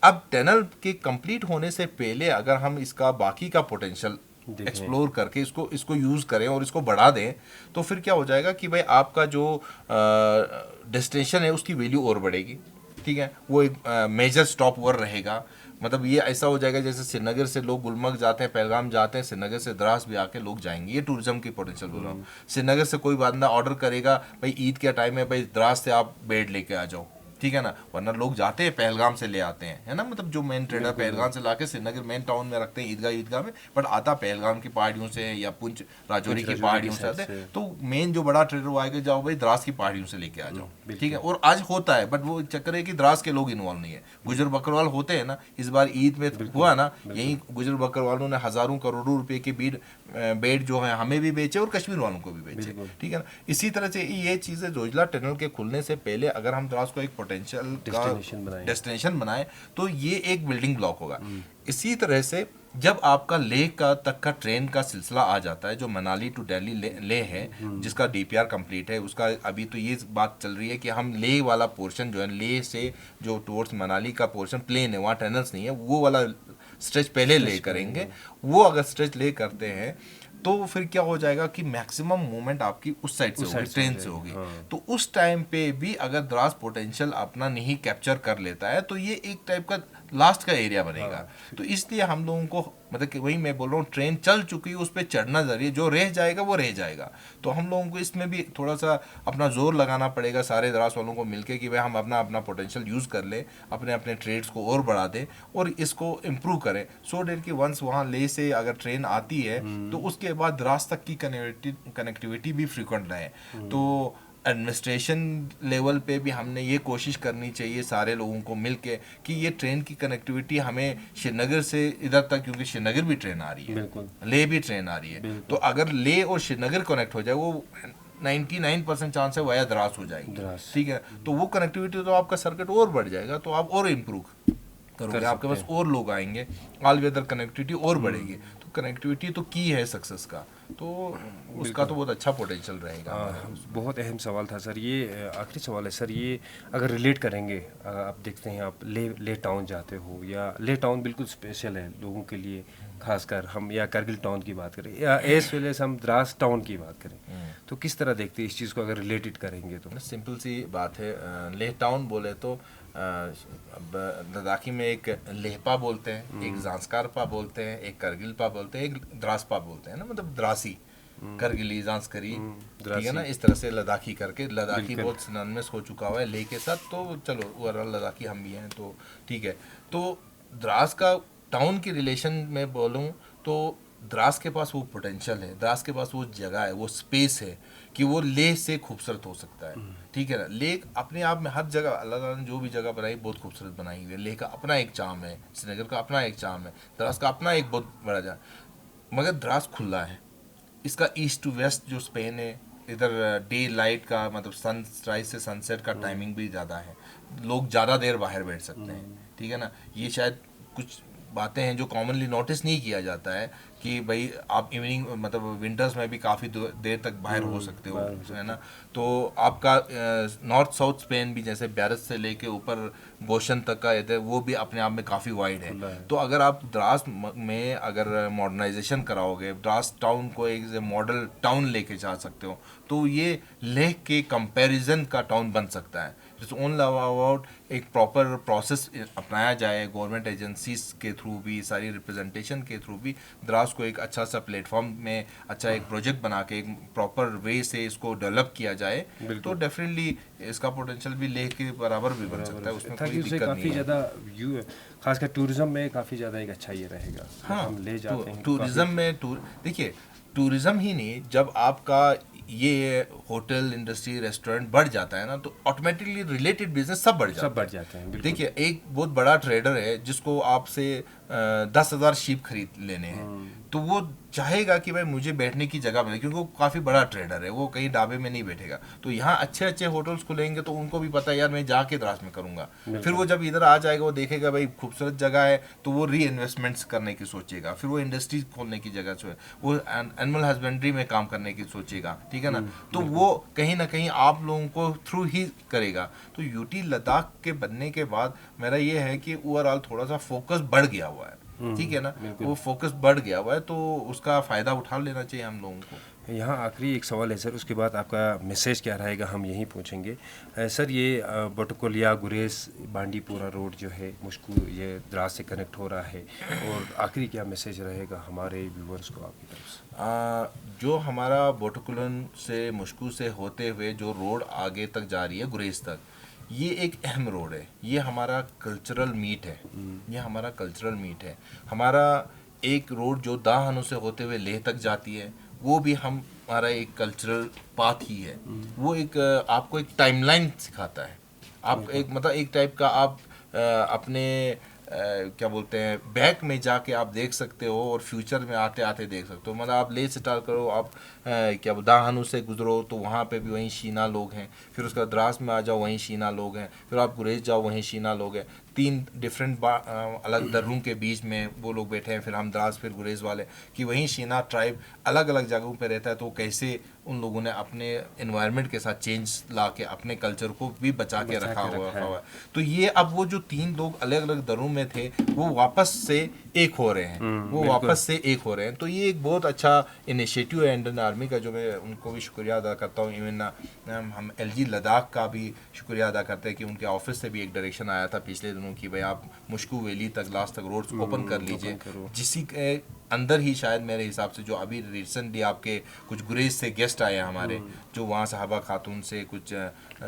अब टनल के कंप्लीट होने से पहले अगर हम इसका बाकी का पोटेंशियल एक्सप्लोर करके इसको यूज करें और इसको बढ़ा दें, तो फिर क्या हो जाएगा कि भाई आपका जो डेस्टिनेशन है उसकी वैल्यू और बढ़ेगी, ठीक है। वो एक मेजर स्टॉप ओवर रहेगा। मतलब ये ऐसा हो जाएगा जैसे श्रीनगर से लोग गुलमर्ग जाते हैं, पहलगाम जाते हैं, श्रीनगर से द्रास भी आके लोग जाएंगे। ये टूरिज्म की पोटेंशियल बोल रहा हूँ। श्रीनगर से कोई बंदा ऑर्डर करेगा, भाई ईद के टाइम में भाई द्रास से आप बेड लेके आ जाओ, ठीक है ना, वरना लोग जाते हैं पहलगाम से ले आते हैं, है ना। मतलब जो मेन ट्रेडर पहलगाम से लाके श्रीनगर मेन टाउन में रखते हैं ईदगाह में, बट आता पहलगाम की पहाड़ियों से या पुंछ राजौरी की पहाड़ियों से आते हैं। तो मेन जो बड़ा ट्रेडर वो आएगा, जाओ भाई द्रास की पहाड़ियों से लेके आ जाओ, ठीक है। और आज होता है, बट वो चक्कर है कि द्रास के लोग इन्वॉल्व नहीं है। गुजर बकरवाल होते हैं ना, इस बार ईद में हुआ ना, यही गुजर बकरवालों ने हजारों करोड़ों रुपए के बेड जो है हमें भी बेचे और कश्मीर वालों को भी बेचे, ठीक है ना। इसी तरह से ये चीजें जोजिला टनल के खुलने से पहले अगर हम द्रास को एक पोटेंशियल डेस्टिनेशन बनाए तो ये एक बिल्डिंग ब्लॉक होगा। इसी तरह से जब आपका लेह का तक का ट्रेन का सिलसिला आ जाता है, जो मनाली टू दिल्ली लेह है, जिसका डीपीआर कंप्लीट है, उसका अभी तो ये बात चल रही है कि हम लेह वाला पोर्शन जो है, लेह से जो टुवर्ड्स मनाली का पोर्शन प्लेन है, वहाँ टनल्स नहीं है, वो वाला स्ट्रेच पहले ले करेंगे। वो अगर स्ट्रेच ले करते हैं तो फिर क्या हो जाएगा कि मैक्सिमम मूवमेंट आपकी उस साइड से होगी, ट्रेन से होगी। तो उस टाइम पे भी अगर द्रास पोटेंशियल अपना नहीं कैप्चर कर लेता है तो ये एक टाइप का लास्ट का एरिया बनेगा। तो इसलिए हम लोगों को, मतलब कि वही मैं बोल रहा हूँ, ट्रेन चल चुकी है, उस पर चढ़ना जरिए, जो रह जाएगा वो रह जाएगा। तो हम लोगों को इसमें भी थोड़ा सा अपना जोर लगाना पड़ेगा सारे द्रास वालों को मिलके कि भाई हम अपना पोटेंशियल यूज़ कर ले, अपने अपने ट्रेड्स को और बढ़ा दें और इसको इम्प्रूव करें, सो डेट कि वंस वहाँ ले से अगर ट्रेन आती है तो उसके बाद द्रास तक की कनेक्टिविटी भी फ्रिक्वेंट रहे। तो एडमिनिस्ट्रेशन लेवल पे भी हमने ये कोशिश करनी चाहिए सारे लोगों को मिलके कि ये ट्रेन की कनेक्टिविटी हमें श्रीनगर से इधर तक, क्योंकि श्रीनगर भी ट्रेन आ रही है, ले भी ट्रेन आ रही है, तो अगर ले और श्रीनगर कनेक्ट हो जाए, वो 99% चांस है वाया द्रास हो जाएगी, ठीक है। तो वो कनेक्टिविटी तो आपका सर्किट और बढ़ जाएगा, तो आप और इम्प्रूव करोगे, आपके पास और लोग आएंगे, ऑल वेदर कनेक्टिविटी और बढ़ेगी। तो कनेक्टिविटी तो की है सक्सेस का, तो उसका तो बहुत अच्छा पोटेंशियल रहेगा। बहुत अहम सवाल था सर। ये आखिरी सवाल है सर, ये अगर रिलेट करेंगे, आप देखते हैं, आप ले टाउन जाते हो, या ले टाउन बिल्कुल स्पेशल है लोगों के लिए, खासकर हम या करगिल टाउन की बात करें या एज वेल एज हम द्रास टाउन की बात करें, तो किस तरह देखते हैं इस चीज़ को अगर रिलेटेड करेंगे? तो सिंपल सी बात है, लेह टाउन बोले तो लद्दाखी में एक लेहपा बोलते हैं, एक जांस्कारपा बोलते हैं, एक करगिलपा बोलते हैं, एक द्रासपा बोलते हैं ना, मतलब द्रासी, करगिली, जांस्करी, ठीक है ना। इस तरह से लद्दाखी करके, लद्दाखी बहुत सिनोनिमस हो चुका हुआ है ले के साथ, तो चलो ओवरऑल लद्दाखी हम भी हैं, तो ठीक है। तो द्रास का टाउन की रिलेशन में बोलूँ तो द्रास के पास वो पोटेंशियल है, द्रास के पास वो जगह है, वो स्पेस है कि वो लेह से खूबसूरत हो सकता है, ठीक है ना। लेह अपने आप में हर जगह अल्लाह ताला ने जो भी जगह बनाई बहुत खूबसूरत बनाई हुई है। लेह का अपना एक चार्म है, श्रीनगर का अपना एक चार्म है, द्रास का अपना एक बहुत बड़ा चार्म, मगर द्रास खुला है। इसका ईस्ट टू वेस्ट जो स्पेन है, इधर डे लाइट का, मतलब सनराइज से सनसेट का टाइमिंग भी ज़्यादा है, लोग ज़्यादा देर बाहर बैठ सकते हैं, ठीक है ना। ये शायद कुछ बातें हैं जो कॉमनली नोटिस नहीं किया जाता है कि भाई आप इवनिंग मतलब विंटर्स में भी काफ़ी देर तक बाहर हो सकते हो, है ना। तो आपका नॉर्थ साउथ स्पेन भी जैसे ब्यारस से लेके ऊपर गोशन तक का इधर वो भी अपने आप में काफ़ी वाइड है। तो अगर आप द्रास में अगर मॉडर्नाइजेशन कराओगे, द्रास टाउन को एक मॉडल टाउन लेके जा सकते हो, तो ये लेह के कंपैरिजन का टाउन बन सकता है। इट्स ओनली अबाउट एक प्रॉपर प्रोसेस अपनाया जाए गवर्नमेंट एजेंसीज के थ्रू भी, सारी रिप्रेजेंटेशन के थ्रू भी, द्रास को एक अच्छा सा प्लेटफॉर्म में अच्छा एक प्रोजेक्ट बना के एक प्रॉपर वे से इसको डेवलप किया जाए, तो डेफिनेटली इसका पोटेंशियल भी लेह के बराबर भी बन सकता है, उसमें कोई दिक्कत काफ़ी नहीं है। ज़्यादा व्यू खासकर टूरिज्म में काफ़ी ज़्यादा एक अच्छा ये रहेगा। हाँ, हम ले जाते हैं टूरिज्म में देखिए टूरिज्म ही नहीं, जब आपका ये होटल इंडस्ट्री रेस्टोरेंट बढ़ जाता है ना, तो ऑटोमेटिकली रिलेटेड बिजनेस सब बढ़ जाते हैं। बिल्कुल। देखिए एक बहुत बड़ा ट्रेडर है जिसको आपसे 10,000 शीप खरीद लेने हैं, तो वो चाहेगा कि भाई मुझे बैठने की जगह मिले, क्योंकि वो काफ़ी बड़ा ट्रेडर है, वो कहीं ढाबे में नहीं बैठेगा। तो यहाँ अच्छे अच्छे होटल्स खुलेंगे तो उनको भी पता है यार मैं जाके द्रास में करूँगा। फिर वो जब इधर आ जाएगा, वो देखेगा भाई खूबसूरत जगह है, तो वो री इन्वेस्टमेंट्स करने की सोचेगा, फिर वो इंडस्ट्री खोलने की जगह से वो एनिमल हस्बेंड्री में काम करने की सोचेगा, ठीक है ना। तो वो कहीं ना कहीं आप लोगों को थ्रू ही करेगा। तो यूटी लद्दाख के बनने के बाद मेरा ये है कि ओवरऑल थोड़ा सा फोकस बढ़ गया हुआ है, ठीक है ना, वो फोकस बढ़ गया हुआ है, तो उसका फ़ायदा उठा लेना चाहिए हम लोगों को। यहाँ आखिरी एक सवाल है सर, उसके बाद आपका मैसेज क्या रहेगा हम यहीं पूछेंगे। सर ये बटुकोलिया गुरेज बांडीपुरा रोड जो है मुश्कू ये द्रास से कनेक्ट हो रहा है, और आखिरी क्या मैसेज रहेगा हमारे व्यूवर्स को आपकी तरफ से? जो हमारा बोटकुलन से मुश्कू से होते हुए जो रोड आगे तक जा रही है गुरेज तक, ये एक अहम रोड है, ये हमारा कल्चरल मीट है, ये हमारा कल्चरल मीट है। हमारा एक रोड जो दाहनु से होते हुए लेह तक जाती है, वो भी हमारा एक कल्चरल पाथ ही है। वो एक आपको एक टाइमलाइन सिखाता है, आप एक मतलब एक टाइप का आप अपने क्या बोलते हैं बैक में जाके आप देख सकते हो और फ्यूचर में आते आते देख सकते हो। मतलब आप ले स्टार्ट करो, आप क्या दाहनु से गुजरो तो वहाँ पे भी वहीं शीना लोग हैं, फिर उसका द्रास में आ जाओ वहीं शीना लोग हैं, फिर आप गुरेज जाओ वहीं शीना लोग हैं। 3 डिफरेंट अलग दर्रों के बीच में वो लोग बैठे हैं, फिर हम द्रास फिर गुरेज वाले, कि वहीं शीना ट्राइब अलग अलग जगहों पे रहता है। तो कैसे उन लोगों ने अपने एनवायरनमेंट के साथ चेंज ला के अपने कल्चर को भी बचा के रखा हुआ है। तो ये अब वो जो 3 लोग अलग अलग दरों में थे वो वापस से एक हो रहे हैं, वो वापस से एक हो रहे हैं। तो ये एक बहुत अच्छा इनिशिएटिव है इंडियन आर्मी का, जो मैं उनको भी शुक्रिया अदा करता हूँ। इवन हम LG लद्दाख का भी शुक्रिया अदा करते हैं कि उनके ऑफिस से भी एक डायरेक्शन आया था पिछले दिनों कि भाई आप मुश्कू वैली तक लास्ट तक रोड्स ओपन कर लीजिए, जिसी के अंदर ही शायद मेरे हिसाब से जो अभी रिसेंटली आपके कुछ गुरेज से गेस्ट आए हैं हमारे, जो वहाँ साहबा खातून से कुछ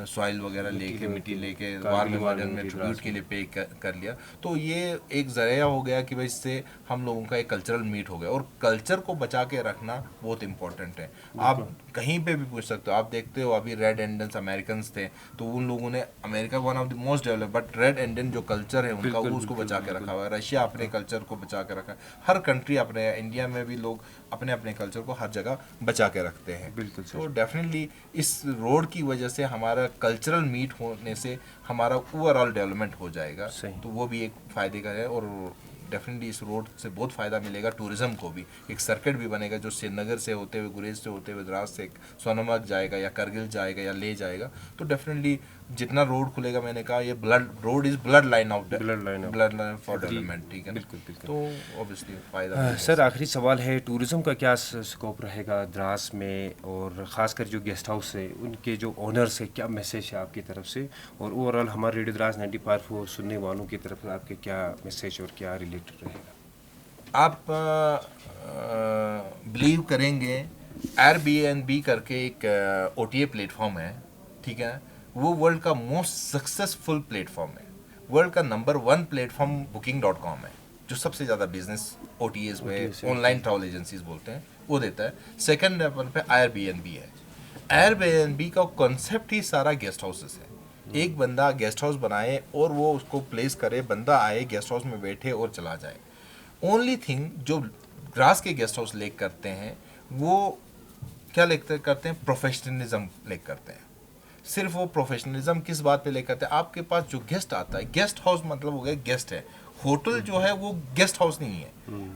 सॉइल वगैरह लेके मिट्टी लेके वार मेमोरियल में ट्रिब्यूट के लिए पे कर लिया। तो ये एक जरिया हो गया कि भाई इससे हम लोगों का एक कल्चरल मीट हो गया, और कल्चर को बचा के रखना बहुत इंपॉर्टेंट है। आप कहीं पे भी पूछ सकते हो, आप देखते हो अभी रेड इंडियंस अमेरिकन थे, तो उन लोगों ने America one of the most develop, but red Indian जो कल्चर है उनका वो उसको बचा के रखा हुआ है। रशिया अपने कल्चर को बचा के रखा है, हर कंट्री अपने, इंडिया में भी लोग अपने अपने कल्चर को हर जगह बचा के रखते हैं। बिल्कुल। तो डेफिनेटली इस रोड की वजह से हमारा कल्चरल मीट होने से हमारा ओवरऑल डेवलपमेंट हो जाएगा, तो वो भी एक फ़ायदे का है। और डेफिनेटली इस रोड से बहुत फ़ायदा मिलेगा टूरिज़्म को भी, एक सर्किट भी बनेगा जो श्रीनगर से होते हुए गुरेज से होते हुए द्रास से सोनमर्ग जाएगा या करगिल जाएगा या ले जाएगा। तो डेफिनेटली जितना रोड खुलेगा, मैंने कहा ये road is blood line for development, ठीक है। बिल्कुल। तो ऑब्वियसली फ़ायदा। सर आखिरी सवाल है, टूरिज़्म का क्या स्कोप रहेगा द्रास में, और ख़ासकर जो गेस्ट हाउस है उनके जो ओनर्स है, क्या मैसेज है आपकी तरफ से, और ओवरऑल हमारे रेडियो द्रास 95.4 सुनने वालों की तरफ से आपके क्या मैसेज और क्या रिलेटेड रहेगा? आप बिलीव करेंगे Airbnb करके एक OTA प्लेटफॉर्म है, ठीक है, वो वर्ल्ड का मोस्ट सक्सेसफुल प्लेटफॉर्म है। वर्ल्ड का नंबर 1 प्लेटफॉर्म booking.com है, जो सबसे ज़्यादा बिजनेस OTAs में ऑनलाइन ट्रैवल एजेंसीज बोलते हैं वो देता है। सेकंड नंबर पे Airbnb है। Airbnb का कॉन्सेप्ट ही सारा गेस्ट हाउसेस है। एक बंदा गेस्ट हाउस बनाए और वो उसको प्लेस करे, बंदा आए गेस्ट हाउस में बैठे और चला जाए। ओनली थिंग जो ग्रास के गेस्ट हाउस लेक करते हैं वो क्या करते हैं, प्रोफेशनलिज्म लेक करते हैं। सिर्फ वो प्रोफेशनलिज्म किस बात पे लेकर करते हैं, आपके पास जो गेस्ट आता है, गेस्ट हाउस मतलब हो गया गेस्ट है, होटल जो है वो गेस्ट हाउस नहीं है।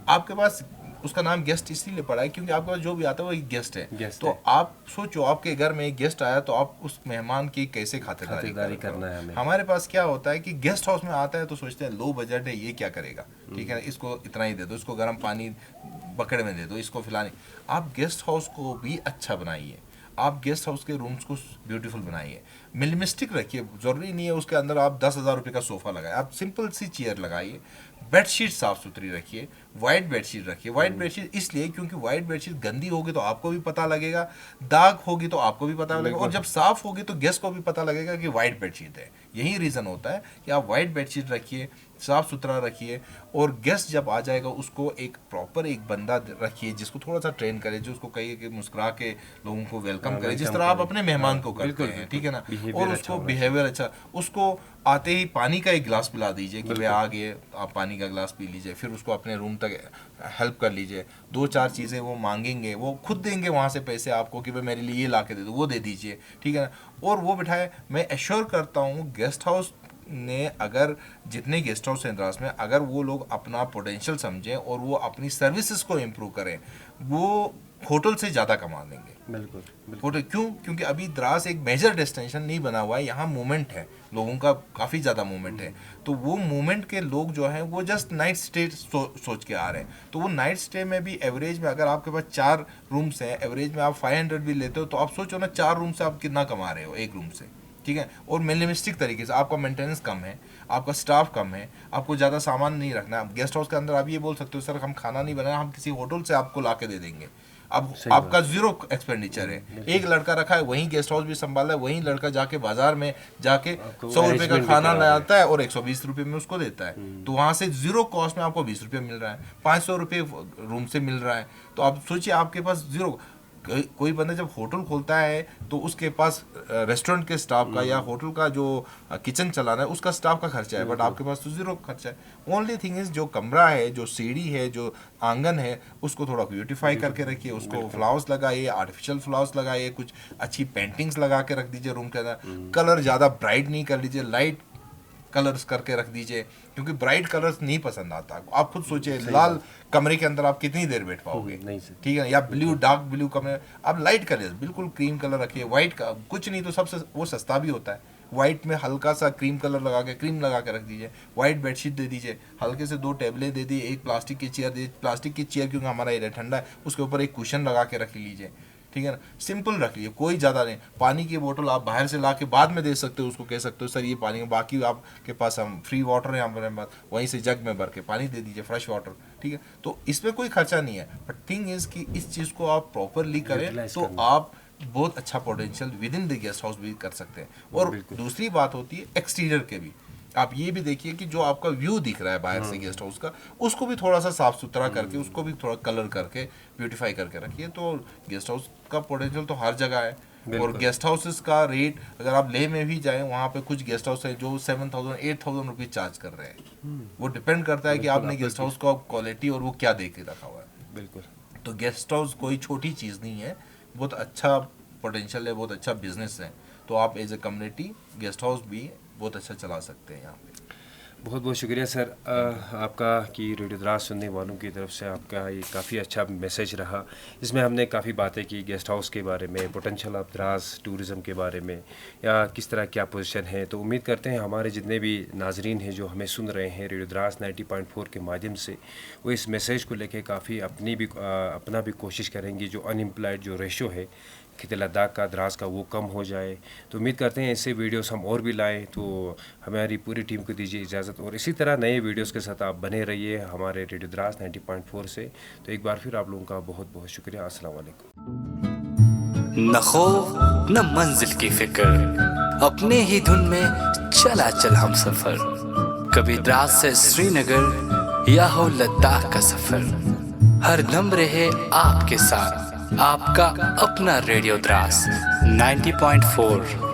आपके पास उसका नाम गेस्ट इसीलिए पड़ा है क्योंकि आपके पास जो भी आता है वो एक गेस्ट है। तो आप सोचो आपके घर में एक गेस्ट आया तो आप उस मेहमान की कैसे खातिरदारी करना है हमें। हमारे पास क्या होता है कि गेस्ट हाउस में आता है तो सोचते हैं लो बजट है, ये क्या करेगा, ठीक है, इसको इतना ही दे दो, इसको गर्म पानी बकेट में दे दो, इसको फिलाने। आप गेस्ट हाउस को भी अच्छा बनाइए, आप गेस्ट हाउस के रूम्स को ब्यूटीफुल बनाइए, मिनिमलिस्टिक रखिए। ज़रूरी नहीं है उसके अंदर आप 10,000 रुपये का सोफ़ा लगाए, आप सिंपल सी चेयर लगाइए, बेडशीट साफ़ सुथरी रखिए, वाइट बेडशीट रखिए। वाइट बेडशीट इसलिए क्योंकि वाइट बेडशीट गंदी होगी तो आपको भी पता लगेगा, दाग होगी तो आपको भी पता लगेगा, और जब साफ़ होगी तो गेस्ट को भी पता लगेगा कि वाइट बेडशीट है। यही रीज़न होता है कि आप वाइट बेडशीट रखिए, साफ़ सुथरा रखिए, और गेस्ट जब आ जाएगा उसको एक प्रॉपर एक बंदा रखिए जिसको थोड़ा सा ट्रेन करे, जो उसको कहिए कि मुस्कुरा के लोगों को वेलकम करे, जिस तरह आप अपने मेहमान को करते हैं, ठीक है ना। और उसको बिहेवियर अच्छा, उसको आते ही पानी का एक गिलास पिला दीजिए कि भाई आ गए, आप पानी का गिलास पी लीजिए, फिर उसको अपने रूम तक हेल्प कर लीजिए। 2-4 चीज़ें वो मांगेंगे, वो खुद देंगे वहाँ से पैसे आपको कि भाई मेरे लिए ये ला के दे दो, वो दे दीजिए, ठीक है ना। और वो बिठाए, मैं एश्योर करता हूँ गेस्ट हाउस ने, अगर जितने गेस्ट हाउस हैं द्रास में, अगर वो लोग अपना पोटेंशियल समझें और वो अपनी सर्विसेज को इम्प्रूव करें, वो होटल से ज़्यादा कमा लेंगे। बिल्कुल। होटल क्यों? क्योंकि अभी द्रास एक मेजर डेस्टिनेशन नहीं बना हुआ है, यहाँ मूवमेंट है, लोगों का काफ़ी ज़्यादा मूवमेंट है। तो वो मूवमेंट के लोग जो हैं वो जस्ट नाइट स्टे सोच के आ रहे हैं। तो वो नाइट स्टे में भी एवरेज में अगर आपके पास 4 रूम्स हैं, एवरेज में आप 500 भी लेते हो, तो आप सोचो ना 4 रूम से आप कितना कमा रहे हो एक रूम से, ठीक है। और मिनिमलिस्टिक तरीके से, आपका मेंटेनेंस कम है, आपका स्टाफ कम है, आपको ज़्यादा सामान नहीं रखना। गेस्ट हाउस के अंदर आप ये बोल सकते हो सर हम खाना नहीं बनाना, हम किसी होटल से आपको ला के दे देंगे। अब आपका 0 एक्सपेंडिचर है, एक लड़का रखा है, वहीं गेस्ट हाउस भी संभाला है, वहीं लड़का जाके बाजार में जाके 100 रुपये का खाना लाता है और 120 रुपये में उसको देता है। तो वहाँ से 0 कॉस्ट में आपको 20 रुपये मिल रहा है, 500 रुपये रूम से मिल रहा है। तो आप सोचिए आपके पास 0। कोई बंदा जब होटल खोलता है तो उसके पास रेस्टोरेंट के स्टाफ का या होटल का जो किचन चलाना है उसका स्टाफ का खर्चा है, बट आपके पास तो 0 खर्चा है। ओनली थिंग इज जो कमरा है, जो सीढ़ी है, जो आंगन है, उसको थोड़ा ब्यूटीफाई करके रखिए, उसको फ्लावर्स लगाइए, आर्टिफिशियल फ्लावर्स लगाइए, कुछ अच्छी पेंटिंग्स लगा के रख दीजिए रूम के अंदर। कलर ज़्यादा ब्राइट नहीं कर लीजिए, लाइट कलर्स करके रख दीजिए, क्योंकि ब्राइट कलर्स नहीं पसंद आता। आप खुद सोचिए लाल कमरे के अंदर आप कितनी देर बैठ पाओगे, ठीक है, या ब्लू डार्क ब्लू कमरे, आप लाइट कलर बिल्कुल क्रीम कलर रखिए। वाइट का कुछ नहीं तो सबसे वो सस्ता भी होता है, वाइट में हल्का सा क्रीम कलर लगा के, क्रीम लगा के रख दीजिए, वाइट बेडशीट दे दीजिए, हल्के से 2 टेबलें दे दी, एक प्लास्टिक की चेयर दे, प्लास्टिक की चेयर क्योंकि हमारा एरिया ठंडा है, उसके ऊपर एक कुशन लगा के रख लीजिए, ठीक है ना। सिंपल रख लीजिए, कोई ज़्यादा नहीं। पानी की बोतल आप बाहर से ला के बाद में दे सकते हो, उसको कह सकते हो सर ये पानी, बाकी आपके पास हम फ्री वाटर है हमारे पास, वहीं से जग में भर के पानी दे दीजिए, फ्रेश वाटर, ठीक है। तो इसमें कोई खर्चा नहीं है, बट थिंग इज़ कि इस चीज़ को आप प्रॉपरली करें तो आप बहुत अच्छा potential with in the guest house भी कर सकते हैं। और दूसरी बात होती है एक्सटीरियर के भी, आप ये भी देखिए कि जो आपका व्यू दिख रहा है बाहर से गेस्ट हाउस का, उसको भी थोड़ा सा साफ सुथरा करके, उसको भी थोड़ा कलर करके ब्यूटीफाई करके रखिए, तो गेस्ट हाउस का पोटेंशियल तो हर जगह है। और गेस्ट हाउसेस का रेट अगर आप लेह में भी जाएं, वहाँ पे कुछ गेस्ट हाउस है जो 7,000-8,000 रुपये चार्ज कर रहे हैं। वो डिपेंड करता है कि आपने गेस्ट हाउस का क्वालिटी और वो क्या दे के रखा हुआ है। बिल्कुल। तो गेस्ट हाउस कोई छोटी चीज़ नहीं है, बहुत अच्छा पोटेंशियल है, बहुत अच्छा बिजनेस है। तो आप as a community guest house भी बहुत अच्छा चला सकते हैं यहाँ पे। बहुत बहुत शुक्रिया सर आपका कि रेडियो द्रास सुनने वालों की तरफ से आपका ये काफ़ी अच्छा मैसेज रहा। इसमें हमने काफ़ी बातें की गेस्ट हाउस के बारे में, पोटेंशियल ऑफ द्रास टूरिज़म के बारे में, या किस तरह क्या पोजीशन है। तो उम्मीद करते हैं हमारे जितने भी नाजरीन हैं जो हमें सुन रहे हैं रेडियो द्रास 90.4 के माध्यम से, वो इस मैसेज को लेके काफ़ी अपना भी कोशिश करेंगी। जो अनएम्प्लॉयड जो रेशो है खिते लद्दाख का, द्रास का, वो कम हो जाए। तो उम्मीद करते हैं ऐसे वीडियोस हम और भी लाएं। तो हमारी पूरी टीम को दीजिए इजाज़त, और इसी तरह नए वीडियोस के साथ आप बने रहिए हमारे रेडियो द्रास 90.4 से। तो एक बार फिर आप लोगों का बहुत बहुत शुक्रिया। अस्सलाम वालेकुम। न खौफ न मंजिल की फिक्र, अपने ही धुन में चला चल हम सफर। कभी द्रास से श्रीनगर या हो लद्दाख का सफर, हर दम रहे आपके साथ आपका अपना रेडियो द्रास 90.4।